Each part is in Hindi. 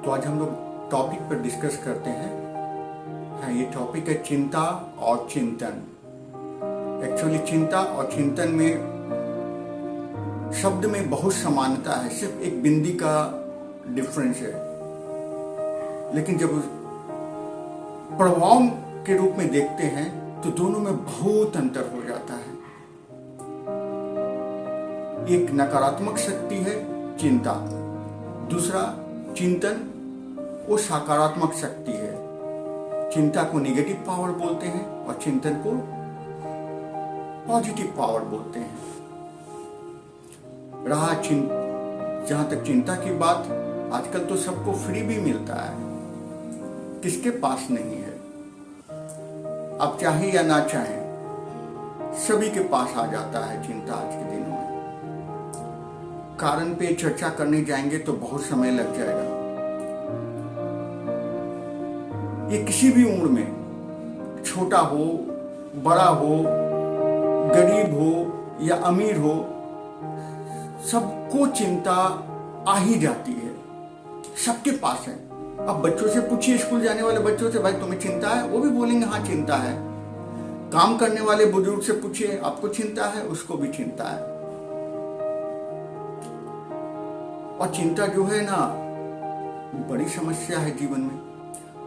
तो आज हम लोग टॉपिक पर डिस्कस करते हैं। हाँ, ये टॉपिक है चिंता और चिंतन। एक्चुअली चिंता और चिंतन में शब्द में बहुत समानता है, सिर्फ एक बिंदी का डिफरेंस है, लेकिन जब प्रभाव के रूप में देखते हैं तो दोनों में बहुत अंतर हो जाता है। एक नकारात्मक शक्ति है चिंता, दूसरा चिंतन वो सकारात्मक शक्ति है। चिंता को नेगेटिव पावर बोलते हैं और चिंतन को पॉजिटिव पावर बोलते हैं। रहा जहां तक चिंता की बात, आजकल तो सबको फ्री भी मिलता है, किसके पास नहीं है। आप चाहे या ना चाहें सभी के पास आ जाता है चिंता आज के दिनों में। कारण पे चर्चा करने जाएंगे तो बहुत समय लग जाएगा। ये किसी भी उम्र में, छोटा हो, बड़ा हो, गरीब हो या अमीर हो, सबको चिंता आ ही जाती है, सबके पास है। अब बच्चों से पूछिए, स्कूल जाने वाले बच्चों से, भाई तुम्हें चिंता है? वो भी बोलेंगे हाँ चिंता है। काम करने वाले बुजुर्ग से पूछिए, आपको चिंता है? उसको भी चिंता है। और चिंता जो है ना, बड़ी समस्या है जीवन में।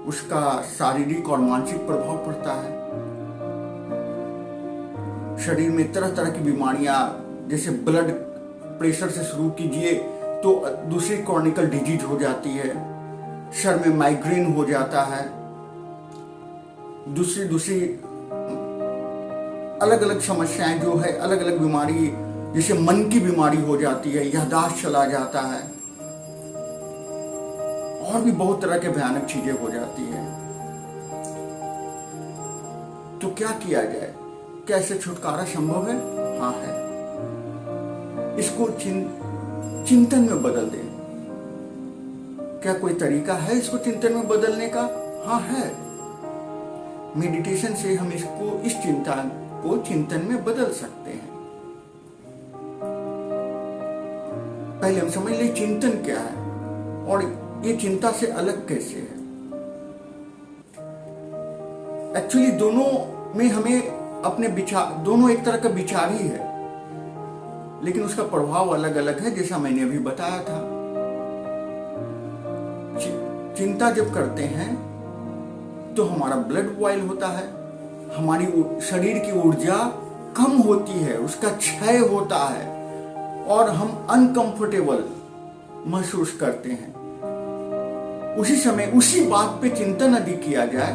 उसका शारीरिक और मानसिक प्रभाव पड़ता है। शरीर में तरह तरह की बीमारियां, जैसे ब्लड प्रेशर से शुरू कीजिए तो दूसरी क्रॉनिकल डिजीज हो जाती है, सर में माइग्रेन हो जाता है, दूसरी अलग अलग समस्याएं जो है, अलग अलग बीमारी, जैसे मन की बीमारी हो जाती है, याददाश्त चला जाता है, और भी बहुत तरह के भयानक चीजें हो जाती है। तो क्या किया जाए? क्या इससे छुटकारा संभव है? हाँ है। इसको चिंतन में बदल दें। क्या कोई तरीका है इसको चिंतन में बदलने का? हाँ है। मेडिटेशन से हम इस चिंता को चिंतन में बदल सकते हैं। पहले हम समझ लें चिंतन क्या है और ये चिंता से अलग कैसे है। एक्चुअली दोनों में हमें अपने विचार, दोनों एक तरह का विचार ही है, लेकिन उसका प्रभाव अलग अलग है, जैसा मैंने अभी बताया था। चिंता जब करते हैं तो हमारा ब्लड बॉयल होता है, हमारी शरीर की ऊर्जा कम होती है, उसका क्षय होता है और हम अनकंफर्टेबल महसूस करते हैं। उसी समय उसी बात पे चिंतन यदि किया जाए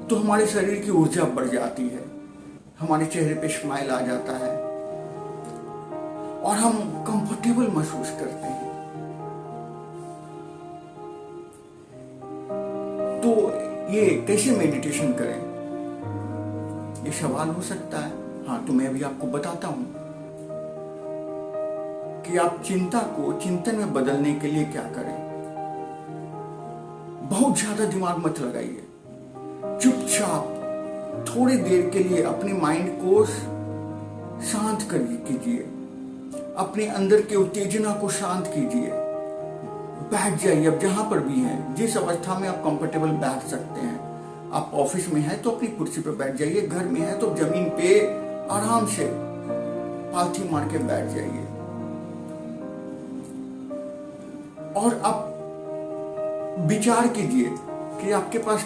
तो हमारे शरीर की ऊर्जा बढ़ जाती है, हमारे चेहरे पे स्माइल आ जाता है और हम कंफर्टेबल महसूस करते हैं। तो ये कैसे मेडिटेशन करें, ये सवाल हो सकता है। हाँ, तो मैं अभी आपको बताता हूं कि आप चिंता को चिंतन में बदलने के लिए क्या करें। बहुत ज्यादा दिमाग मत लगाइए, चुपचाप थोड़ी देर के लिए अपने माइंड को शांत कीजिए, अपने अंदर के उत्तेजना को शांत कीजिए। बैठ जाइए, अब जहां पर भी हैं, जिस अवस्था में आप कंफर्टेबल बैठ सकते हैं। आप ऑफिस में हैं तो अपनी कुर्सी पर बैठ जाइए, घर में हैं तो जमीन पे आराम से पालथी मार के बैठ जाइए। और आप विचार कीजिए कि आपके पास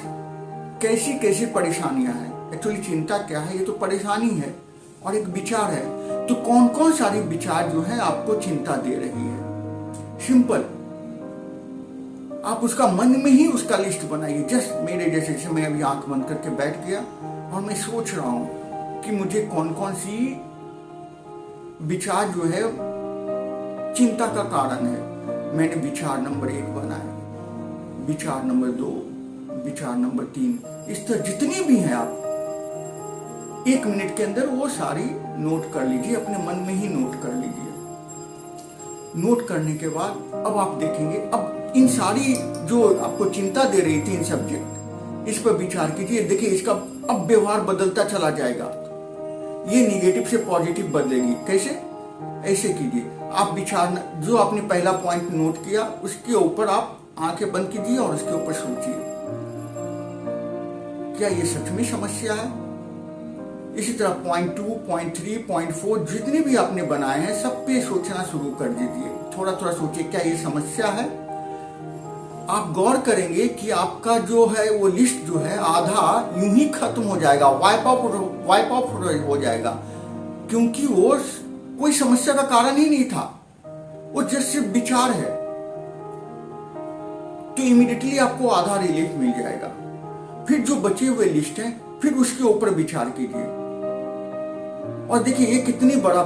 कैसी कैसी परेशानियां हैं। एक्चुअली चिंता क्या है? ये तो परेशानी है और एक विचार है। तो कौन कौन सारी विचार जो है आपको चिंता दे रही है? सिंपल, आप उसका मन में ही उसका लिस्ट बनाइए। जस्ट मेरे जैसे मैं अभी आंख बंद करके बैठ गया और मैं सोच रहा हूं कि मुझे कौन कौन सी विचार जो है चिंता का कारण है। मैंने विचार नंबर 1 बनाया, विचार नंबर 2, विचार नंबर 3, इस तरह जितनी भी हैं आप 1 मिनट के अंदर वो सारी नोट कर लीजिए, अपने मन में ही नोट कर लीजिए। नोट करने के बाद अब आप देखेंगे, अब इन सारी जो आपको चिंता दे रही थी इन सब्जेक्ट, इस पर विचार कीजिए। देखिए इसका अब व्यवहार बदलता चला जाएगा, ये निगेटिव से पॉजिटिव बदलेगी। कैसे? ऐसे कीजिए। आप विचार, जो आपने पहला पॉइंट नोट किया उसके ऊपर आप आंखें बंद कीजिए और उसके ऊपर सोचिए, क्या ये सच में समस्या है? इसी तरह पॉइंट 2, पॉइंट 3, पॉइंट 4 जितने भी आपने बनाए हैं सब पे सोचना शुरू कर दीजिए। थोड़ा थोड़ा सोचिए, क्या ये समस्या है? आप गौर करेंगे कि आपका जो है वो लिस्ट जो है आधा यूं ही खत्म हो जाएगा, वाइप ऑफ हो जाएगा, क्योंकि वो कोई समस्या का कारण ही नहीं था, वो जस्ट सिर्फ विचार है। तो इमीडिएटली आपको आधा रिलीफ मिल जाएगा। फिर जो बचे हुए लिस्ट है फिर उसके ऊपर विचार कीजिए और देखिए ये कितनी बड़ा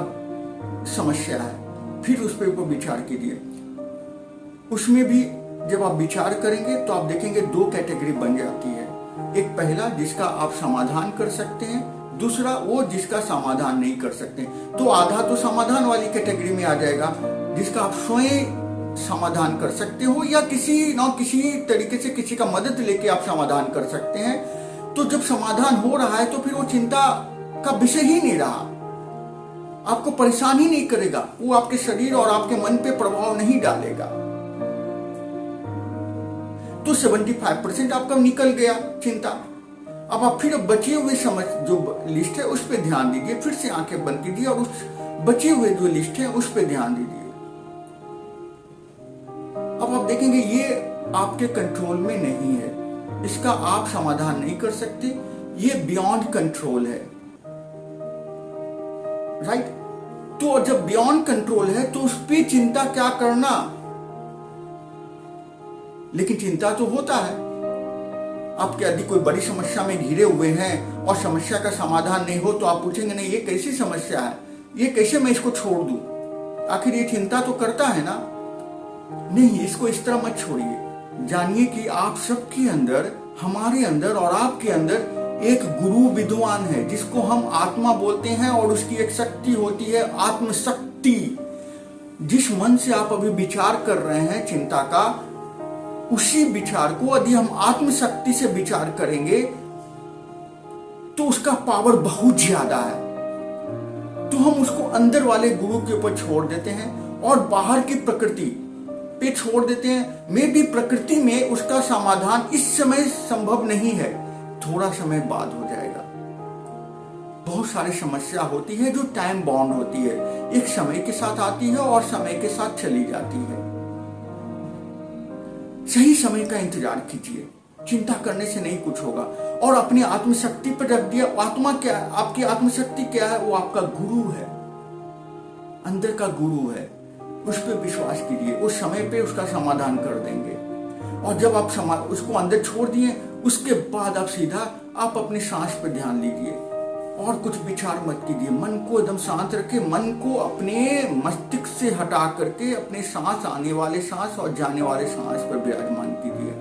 समस्या है, फिर उस पर ऊपर विचार कीजिए। उसमें भी जब आप विचार करेंगे तो आप देखेंगे 2 कैटेगरी बन जाती है। एक पहला जिसका आप समाधान कर सकते हैं, दूसरा वो जिसका समाधान नहीं कर सकते। तो आधा तो समाधान वाली कैटेगरी में आ जाएगा, जिसका आप स्वयं समाधान कर सकते हो या किसी न किसी तरीके से किसी का मदद लेके आप समाधान कर सकते हैं। तो जब समाधान हो रहा है तो फिर वो चिंता का विषय ही नहीं रहा, आपको परेशान ही नहीं करेगा, वो आपके शरीर और आपके मन पे प्रभाव नहीं डालेगा। तो 75% आपका निकल गया चिंता। अब आप फिर बचे हुए जो लिस्ट है उस पर ध्यान दीजिए, फिर से आंखें बंद कीजिए और उस बचे हुए जो लिस्ट है उस पर ध्यान दीजिए। अब आप देखेंगे ये आपके कंट्रोल में नहीं है, इसका आप समाधान नहीं कर सकते, ये बियॉन्ड कंट्रोल है, राइट? तो जब बियॉन्ड कंट्रोल है तो उस पर चिंता क्या करना, लेकिन चिंता तो होता है। आप यदि कोई बड़ी समस्या में घिरे हुए हैं और समस्या का समाधान नहीं हो तो आप पूछेंगे नहीं ये कैसी समस्या है, ये कैसे मैं इसको छोड़ दूं, आखिर ये चिंता तो करता है ना। नहीं, इसको इस तरह मत छोड़िए। जानिए कि आप सबके अंदर, हमारे अंदर और आपके अंदर एक गुरु विद्वान है जिसको हम आत्मा बोलते हैं और उसकी एक शक्ति होती है आत्मशक्ति। जिस मन से आप अभी विचार कर रहे हैं चिंता का, उसी विचार को यदि हम आत्मशक्ति से विचार करेंगे तो उसका पावर बहुत ज्यादा है। तो हम उसको अंदर वाले गुरु के ऊपर छोड़ देते हैं और बाहर की प्रकृति पे छोड़ देते हैं। मे भी प्रकृति में उसका समाधान इस समय संभव नहीं है, थोड़ा समय बाद हो जाएगा। बहुत सारी समस्या होती है जो टाइम बाउंड होती है, एक समय के साथ आती है और समय के साथ चली जाती है। सही समय का इंतजार कीजिए, चिंता करने से नहीं कुछ होगा। और अपनी आत्मशक्ति पर रख दिया। आत्मा क्या है? आपकी आत्मशक्ति क्या है? वो आपका गुरु है, अंदर का गुरु है, उस पर विश्वास कीजिए, उस समय पे उसका समाधान कर देंगे। और जब आप उसको अंदर छोड़ दिए उसके बाद आप सीधा आप अपनी सांस पर ध्यान लीजिए और कुछ विचार मत कीजिए। मन को एकदम शांत रखे, मन को अपने मस्तिष्क से हटा करके अपने सांस, आने वाले सांस और जाने वाले सांस पर विराजमान कीजिए।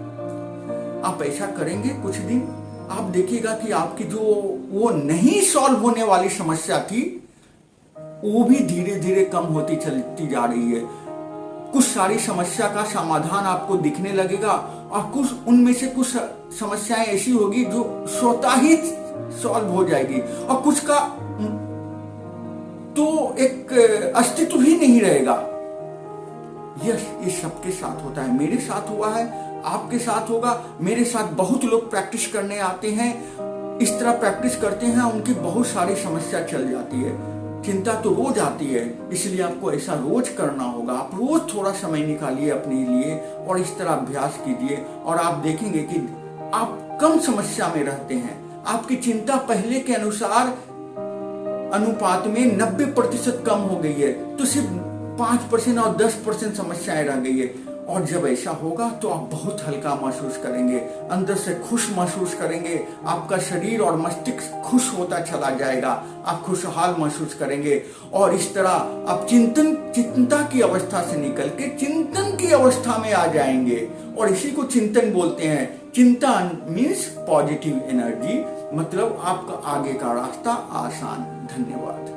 आप ऐसा करेंगे कुछ दिन, आप देखिएगा कि आपकी जो वो नहीं सॉल्व होने वाली समस्या थी वो भी धीरे धीरे कम होती चलती जा रही है। कुछ सारी समस्या का समाधान आपको दिखने लगेगा और कुछ उनमें से कुछ समस्याएं ऐसी होगी जो स्वतः ही सॉल्व हो जाएगी और कुछ का तो एक अस्तित्व ही नहीं रहेगा। ये सबके साथ होता है, मेरे साथ हुआ है, आपके साथ होगा। मेरे साथ बहुत लोग प्रैक्टिस करने आते हैं, इस तरह प्रैक्टिस करते हैं, उनकी बहुत सारी समस्या चल जाती है। चिंता तो रोज आती है, इसलिए आपको ऐसा रोज करना होगा। आप रोज थोड़ा समय निकालिए अपने लिए और इस तरह अभ्यास कीजिए और आप देखेंगे कि आप कम समस्या में रहते हैं। आपकी चिंता पहले के अनुपात में 90% कम हो गई है, तो सिर्फ 5% और 10% समस्याएं रह गई है। और जब ऐसा होगा तो आप बहुत हल्का महसूस करेंगे, अंदर से खुश महसूस करेंगे, आपका शरीर और मस्तिष्क खुश होता चला जाएगा, आप खुशहाल महसूस करेंगे। और इस तरह आप चिंता की अवस्था से निकल के चिंतन की अवस्था में आ जाएंगे और इसी को चिंतन बोलते हैं। चिंतन मीन्स पॉजिटिव एनर्जी, मतलब आपका आगे का रास्ता आसान। धन्यवाद।